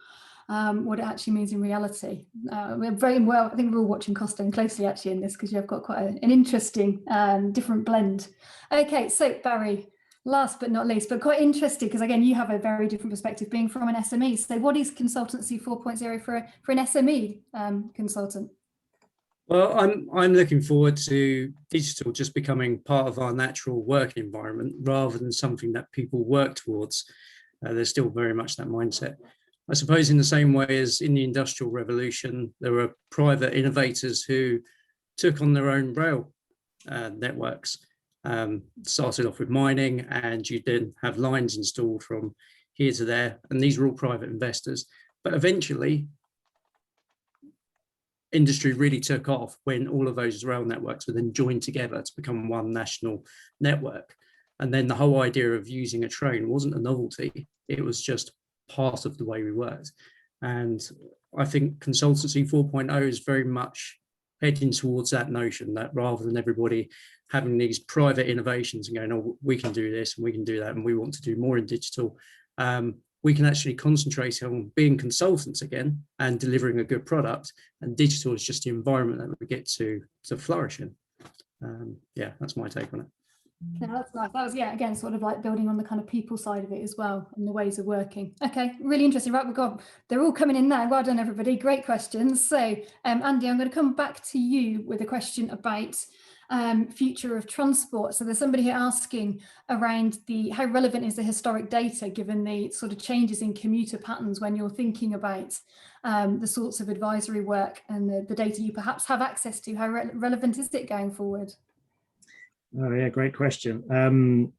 what it actually means in reality. We're very well, I think we're all watching Costain closely actually in this, because you've got quite an interesting different blend. Okay, so Barrie, last but not least, but quite interesting, because again, you have a very different perspective being from an SME. So what is consultancy 4.0 for an SME consultant? Well, I'm looking forward to digital just becoming part of our natural working environment rather than something that people work towards. There's still very much that mindset. I suppose in the same way as in the Industrial Revolution, there were private innovators who took on their own rail networks. Started off with mining, and you then have lines installed from here to there, and these were all private investors. But eventually, industry really took off when all of those rail networks were then joined together to become one national network. And then the whole idea of using a train wasn't a novelty, it was just part of the way we worked. And I think consultancy 4.0 is very much heading towards that notion, that rather than everybody having these private innovations and going, oh, we can do this and we can do that and we want to do more in digital, we can actually concentrate on being consultants again and delivering a good product, and digital is just the environment that we get to flourish in. Yeah, that's my take on it. No, that's nice. That was, again, sort of like building on the kind of people side of it as well and the ways of working. Okay, really interesting. Right, they're all coming in now. Well done, everybody. Great questions. So, Andy, I'm going to come back to you with a question about future of transport. So there's somebody here asking around how relevant is the historic data given the sort of changes in commuter patterns when you're thinking about the sorts of advisory work and the data you perhaps have access to. How relevant is it going forward? Oh yeah, great question. And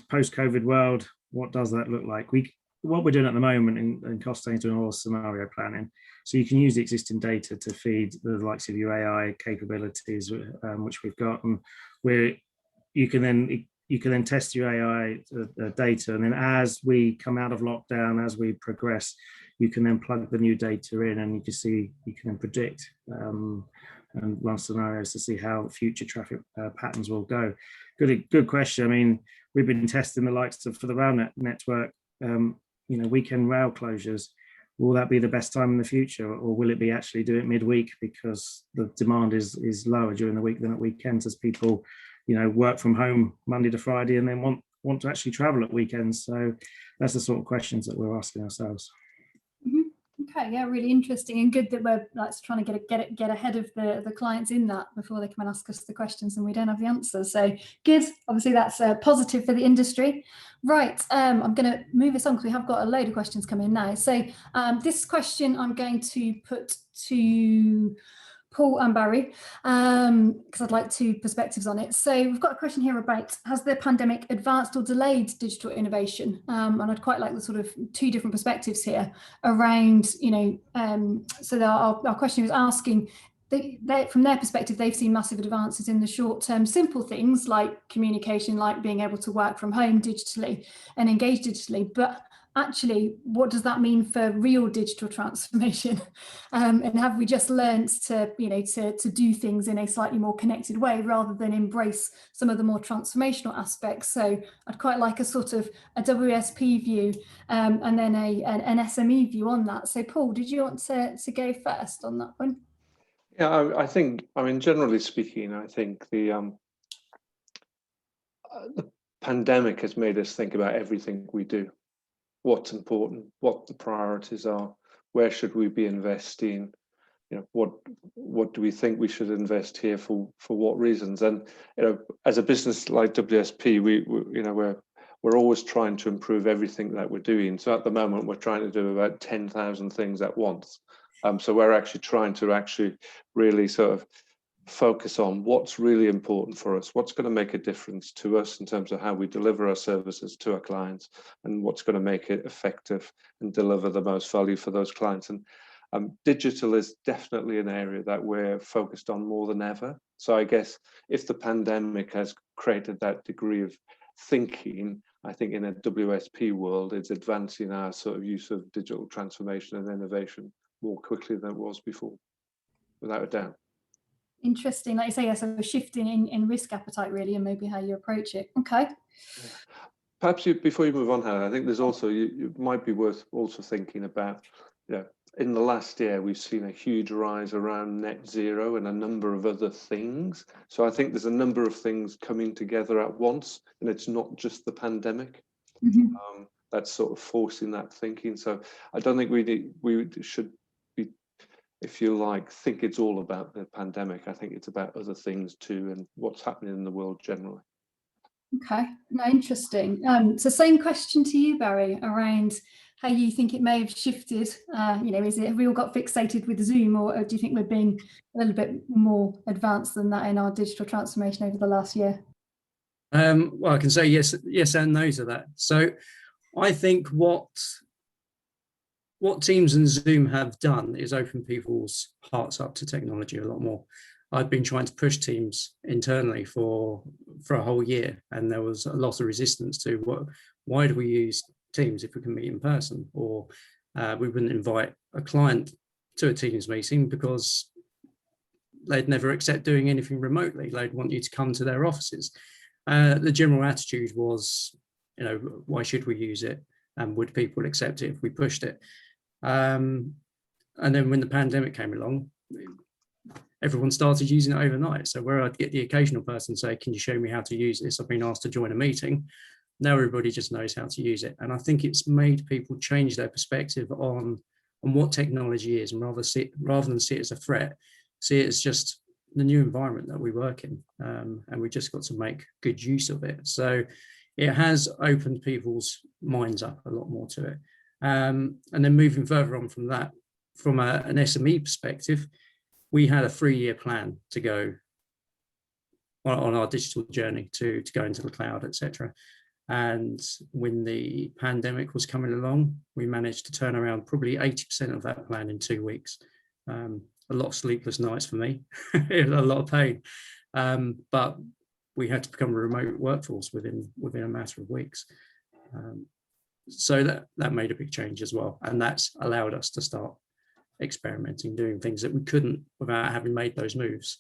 post-COVID world, what does that look like? What we're doing at the moment in Costain doing all scenario planning. So you can use the existing data to feed the likes of your AI capabilities, which we've got, and you can then test your AI data, and then as we come out of lockdown, as we progress, you can then plug the new data in, and you can then predict and run scenarios to see how future traffic patterns will go. Good question. I mean, we've been testing the likes of, for the rail network, weekend rail closures. Will that be the best time in the future, or will it be actually do it midweek because the demand is lower during the week than at weekends, as people, work from home Monday to Friday and then want to actually travel at weekends? So that's the sort of questions that we're asking ourselves. Mm-hmm. Okay, yeah, really interesting and good that we're like trying to get ahead of the clients in that before they come and ask us the questions and we don't have the answers. So good. Obviously, that's positive for the industry. Right, I'm going to move us on because we have got a load of questions coming now. So this question I'm going to put to Paul and Barrie, because I'd like two perspectives on it. So we've got a question here about, has the pandemic advanced or delayed digital innovation? And I'd quite like the sort of two different perspectives here around, you know, so our question was asking, from their perspective, they've seen massive advances in the short term, simple things like communication, like being able to work from home digitally and engage digitally. But actually, what does that mean for real digital transformation? And have we just learned to, you know, to do things in a slightly more connected way rather than embrace some of the more transformational aspects? So I'd quite like a sort of a WSP view and then an SME view on that. So Paul, did you want to go first on that one? Yeah, I think, I mean, generally speaking, I think the pandemic has made us think about everything we do. What's important, what the priorities are, where should we be investing, you know, what do we think we should invest here for what reasons? And you know, as a business like WSP, we you know, we're always trying to improve everything that we're doing. So at the moment, we're trying to do about 10,000 things at once. So we're actually trying to really sort of focus on what's really important for us, what's going to make a difference to us in terms of how we deliver our services to our clients, and what's going to make it effective and deliver the most value for those clients. And digital is definitely an area that we're focused on more than ever. So I guess if the pandemic has created that degree of thinking, I think in a WSP world, it's advancing our sort of use of digital transformation and innovation more quickly than it was before, without a doubt. Interesting, like you say, yeah, so shifting in risk appetite really, and maybe how you approach it. Okay. Perhaps before you move on, Hannah, I think there's also, you might be worth also thinking about, you know, in the last year, we've seen a huge rise around net zero and a number of other things. So I think there's a number of things coming together at once, and it's not just the pandemic. Mm-hmm. That's sort of forcing that thinking. So I don't think we should be, if you like, think it's all about the pandemic. I think it's about other things too, and what's happening in the world generally. Okay, no, interesting. So same question to you, Barrie, around how you think it may have shifted. You know, have we all got fixated with Zoom, or do you think we're being a little bit more advanced than that in our digital transformation over the last year? Well, I can say yes and no to that. So I think what Teams and Zoom have done is open people's hearts up to technology a lot more. I've been trying to push Teams internally for a whole year, and there was a lot of resistance to why do we use Teams if we can meet in person? Or we wouldn't invite a client to a Teams meeting because they'd never accept doing anything remotely. They'd want you to come to their offices. The general attitude was, you know, why should we use it? And would people accept it if we pushed it? And then when the pandemic came along, everyone started using it overnight. So where I'd get the occasional person say, can you show me how to use this? I've been asked to join a meeting. Now everybody just knows how to use it. And I think it's made people change their perspective on what technology is, and rather than see it as a threat, see it as just the new environment that we work in. And we just got to make good use of it. So it has opened people's minds up a lot more to it. And then moving further on from that, from an SME perspective, we had a 3-year plan to go on our digital journey to go into the cloud, etc. And when the pandemic was coming along, we managed to turn around probably 80% of that plan in 2 weeks. A lot of sleepless nights for me, a lot of pain, but we had to become a remote workforce within a matter of weeks. So that made a big change as well, and that's allowed us to start experimenting, doing things that we couldn't without having made those moves.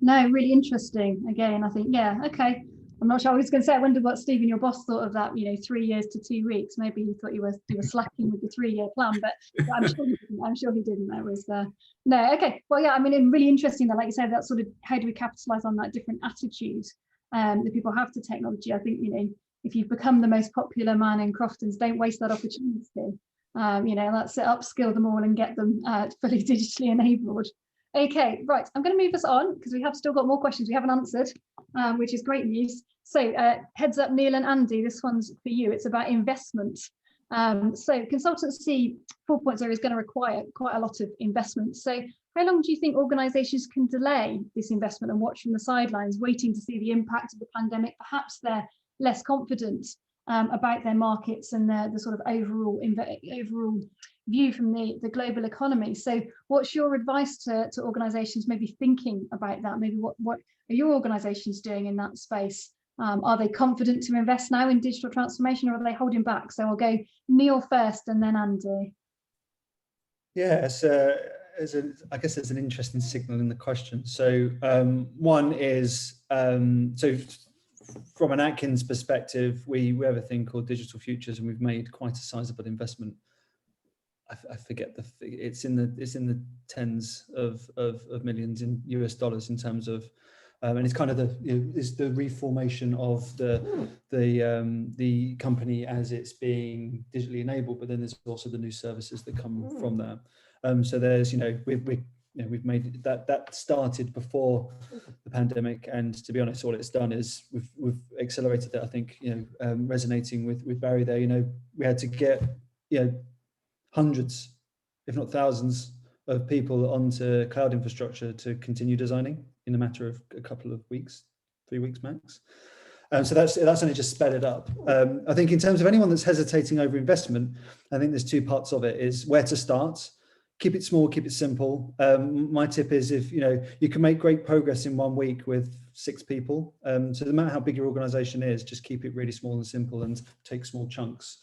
No, really interesting. Again, I think, yeah, okay. I'm not sure. I was going to say, I wonder what Stephen, your boss, thought of that. You know, 3 years to 2 weeks. Maybe he thought you were slacking with the 3-year plan, but I'm sure he didn't. That was no. Okay. Well, yeah. I mean, really interesting that, like you said, that sort of how do we capitalize on that different attitude that people have to technology. I think, you know, if you've become the most popular man in Crofton's, don't waste that opportunity. let's upskill them all and get them fully digitally enabled. Okay, right, I'm going to move us on because we have still got more questions we haven't answered, which is great news. So heads up, Neil and Andy, this one's for you. It's about investment. So consultancy 4.0 is going to require quite a lot of investment. So how long do you think organisations can delay this investment and watch from the sidelines, waiting to see the impact of the pandemic? Perhaps they're less confident about their markets and the sort of overall view from the global economy. So what's your advice to organisations maybe thinking about that? Maybe what are your organisations doing in that space? Are they confident to invest now in digital transformation, or are they holding back? So I'll go Neil first and then Andy. Yeah, I guess there's an interesting signal in the question. So one is, so from an Atkins perspective, we have a thing called Digital Futures, and we've made quite a sizable investment. I forget it's in the tens of millions in US dollars in terms of, and it's kind of it's the reformation of the company as it's being digitally enabled, but then there's also the new services that come from that. So there's we've made that started before the pandemic, and to be honest, all it's done is we've accelerated that. I think resonating with Barrie there, we had to get hundreds, if not thousands, of people onto cloud infrastructure to continue designing in a matter of a couple of weeks, 3 weeks max. So that's only just sped it up. I think in terms of anyone that's hesitating over investment, I think there's two parts of it: is where to start. Keep it small, keep it simple. My tip is, if you can make great progress in 1 week with 6 people. So no matter how big your organization is, just keep it really small and simple and take small chunks.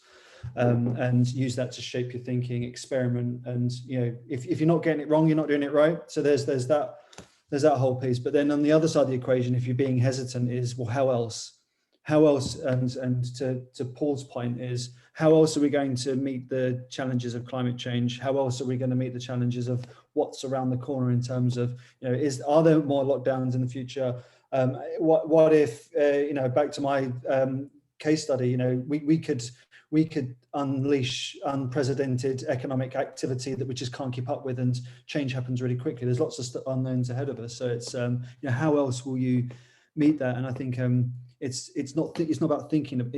And use that to shape your thinking, experiment, and if you're not getting it wrong, you're not doing it right. So there's that whole piece. But then on the other side of the equation, if you're being hesitant, is, well, how else? And to Paul's point, is how else are we going to meet the challenges of climate change? How else are we going to meet the challenges of what's around the corner in terms of are there more lockdowns in the future? What if back to my case study, we could unleash unprecedented economic activity that we just can't keep up with, and change happens really quickly. There's lots of unknowns ahead of us. So it's how else will you meet that? And I think it's not about thinking of,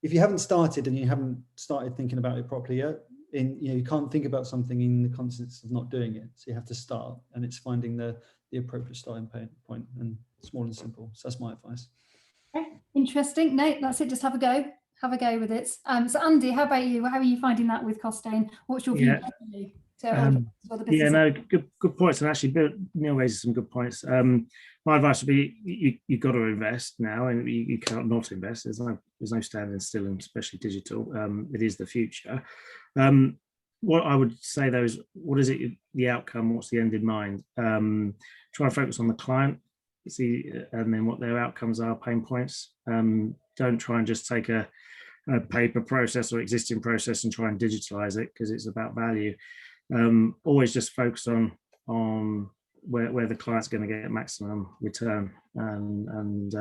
if you haven't started and you haven't started thinking about it properly yet, you can't think about something in the context of not doing it. So you have to start, and it's finding the appropriate starting point, and small and simple. So that's my advice. Okay, interesting. No, that's it. Just have a go. Have a go with it. So Andy, how about you? How are you finding that with Costain? What's your view? Good points. And actually, Neil raises some good points. My advice would be you've got to invest now, and you cannot not invest. There's no standing still, and especially digital. It is the future. What I would say though is, what is it? The outcome? What's the end in mind? Try and focus on the client, and then what their outcomes are, pain points. Don't try and just take a paper process or existing process and try and digitalize it, because it's about value. Always just focus on where the client's going to get maximum return, and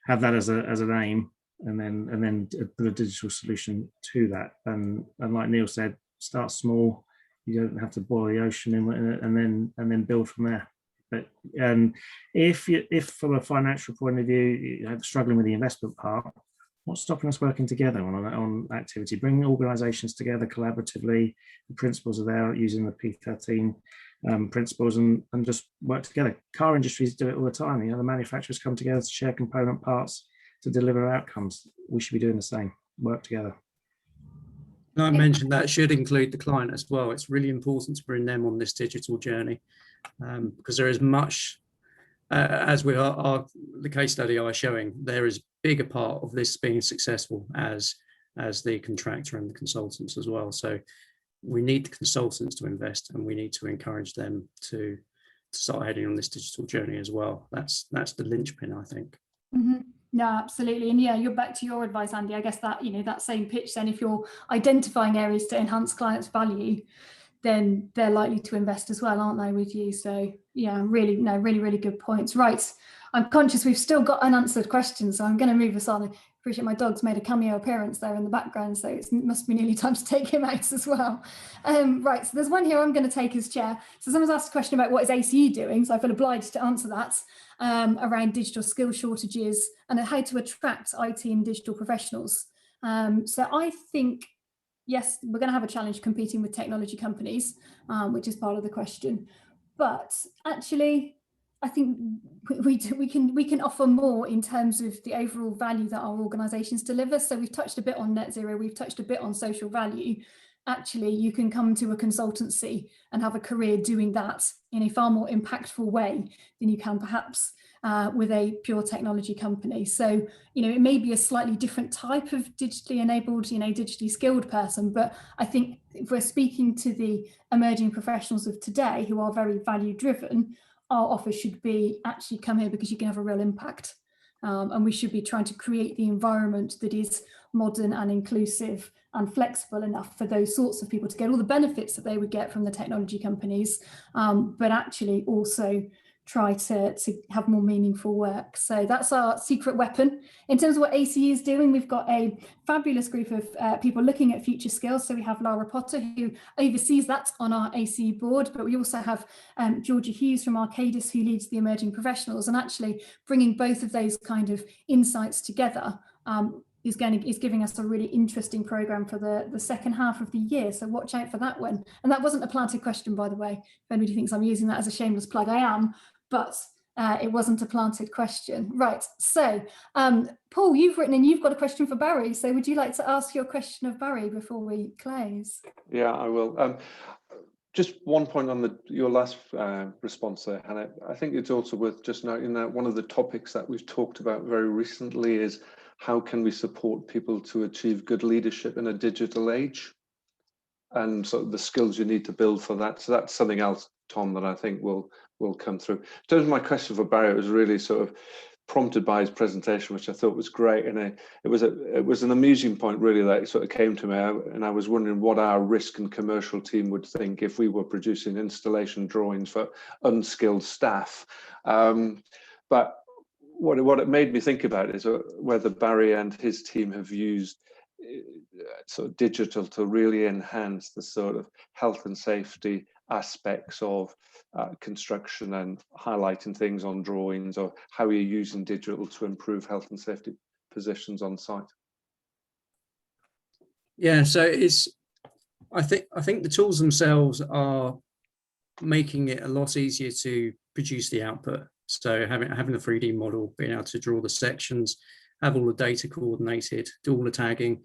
have that as an aim, and then put a digital solution to that. And like Neil said, start small. You don't have to boil the ocean, and then build from there. But if from a financial point of view you're struggling with the investment part, what's stopping us working together on activity? Bring organisations together collaboratively. The principles are there, using the P13 principles, and just work together. Car industries do it all the time. The manufacturers come together to share component parts to deliver outcomes. We should be doing the same. Work together. I mentioned that should include the client as well. It's really important to bring them on this digital journey, because there is much, as we are the case study I was showing, there is a bigger part of this being successful as the contractor and the consultants as well. So we need the consultants to invest, and we need to encourage them to start heading on this digital journey as well. That's the linchpin, I think. Mm-hmm. No, absolutely. And yeah, you're back to your advice, Andy. I guess that, that same pitch, then if you're identifying areas to enhance clients' value, then they're likely to invest as well, aren't they, with you? So yeah, really good points. Right. I'm conscious we've still got unanswered questions, so I'm going to move us on. appreciate my dog's made a cameo appearance there in the background, so it must be nearly time to take him out as well. Right, so there's one here I'm going to take as chair. So someone's asked a question about what is ACE doing, so I feel obliged to answer that, around digital skill shortages and how to attract IT and digital professionals. So I think, yes, we're going to have a challenge competing with technology companies, which is part of the question. But actually, I think we can offer more in terms of the overall value that our organisations deliver. So we've touched a bit on net zero, we've touched a bit on social value. Actually, you can come to a consultancy and have a career doing that in a far more impactful way than you can perhaps with a pure technology company. So, it may be a slightly different type of digitally enabled, digitally skilled person, but I think if we're speaking to the emerging professionals of today who are very value driven, our offer should be actually come here because you can have a real impact. And we should be trying to create the environment that is modern and inclusive and flexible enough for those sorts of people to get all the benefits that they would get from the technology companies, but actually also try to have more meaningful work. So that's our secret weapon. In terms of what ACE is doing, we've got a fabulous group of people looking at future skills. So we have Lara Potter, who oversees that on our ACE board, but we also have Georgia Hughes from Arcadis, who leads the emerging professionals, and actually bringing both of those kind of insights together is giving us a really interesting program for the second half of the year. So watch out for that one. And that wasn't a planted question, by the way. If anybody thinks I'm using that as a shameless plug, I am, but it wasn't a planted question. Right, so Paul, you've written and you've got a question for Barrie. So would you like to ask your question of Barrie before we close? Yeah, I will. Just one point on your last response there, Hannah. I think it's also worth just noting that one of the topics that we've talked about very recently is how can we support people to achieve good leadership in a digital age, and sort of the skills you need to build for that. So that's something else, Tom, that I think will come through. In terms of my question for Barrie, it was really sort of prompted by his presentation, which I thought was great, and it was an amusing point really that sort of came to me, and I was wondering what our risk and commercial team would think if we were producing installation drawings for unskilled staff. But what it made me think about is whether Barrie and his team have used sort of digital to really enhance the sort of health and safety aspects of construction and highlighting things on drawings, or how you're using digital to improve health and safety positions on site. Yeah, so I think the tools themselves are making it a lot easier to produce the output. So having a 3D model, being able to draw the sections, have all the data coordinated, do all the tagging.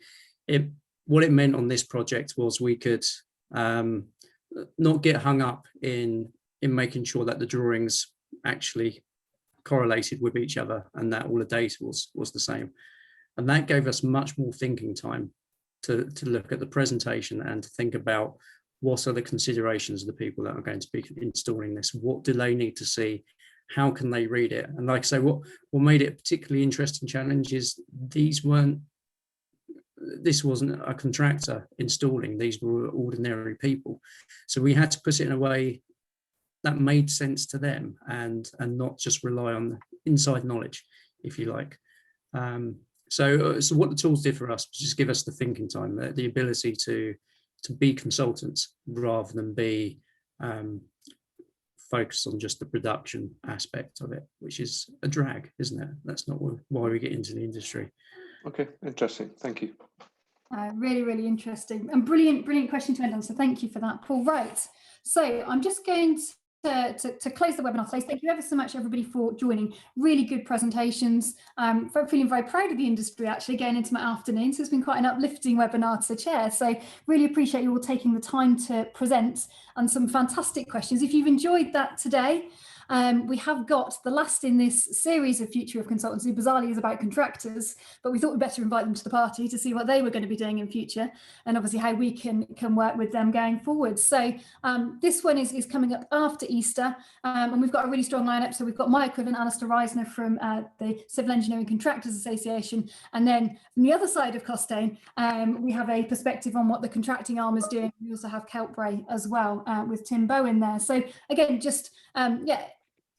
What it meant on this project was we could not get hung up in making sure that the drawings actually correlated with each other and that all the data was the same. And that gave us much more thinking time to look at the presentation and to think about what are the considerations of the people that are going to be installing this. What do they need to see? How can they read it? And like I say, what made it a particularly interesting challenge is this wasn't a contractor installing, these were ordinary people. So we had to put it in a way that made sense to them and not just rely on the inside knowledge, if you like. So what the tools did for us was just give us the thinking time, the ability to be consultants rather than be focused on just the production aspect of it, which is a drag, isn't it? That's not why we get into the industry. Okay, interesting. Thank you. Really, really interesting and brilliant question to end on. So thank you for that, Paul. Right. So I'm just going to close the webinar today. Thank you ever so much, everybody, for joining. Really good presentations. Feeling very proud of the industry, actually, going into my afternoon. So it's been quite an uplifting webinar to chair. So really appreciate you all taking the time to present and some fantastic questions. If you've enjoyed that today, we have got the last in this series of Future of Consultancy, bizarrely is about contractors, but we thought we'd better invite them to the party to see what they were going to be doing in future and obviously how we can work with them going forward. So this one is coming up after Easter, and we've got a really strong lineup. So we've got my equivalent, Alistair Reisner from the Civil Engineering Contractors Association, and then from the other side of Costain, we have a perspective on what the contracting arm is doing. We also have Keltbray as well with Tim Bowen there. So again, just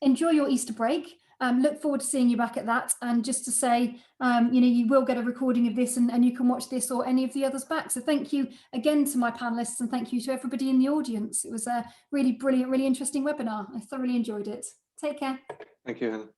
enjoy your Easter break. look forward to seeing you back at that. And just to say, you know, you will get a recording of this, and you can watch this or any of the others back. So thank you again to my panelists, and thank you to everybody in the audience. It was a really brilliant, really interesting webinar. I thoroughly enjoyed it. Take care. Thank you, Hannah.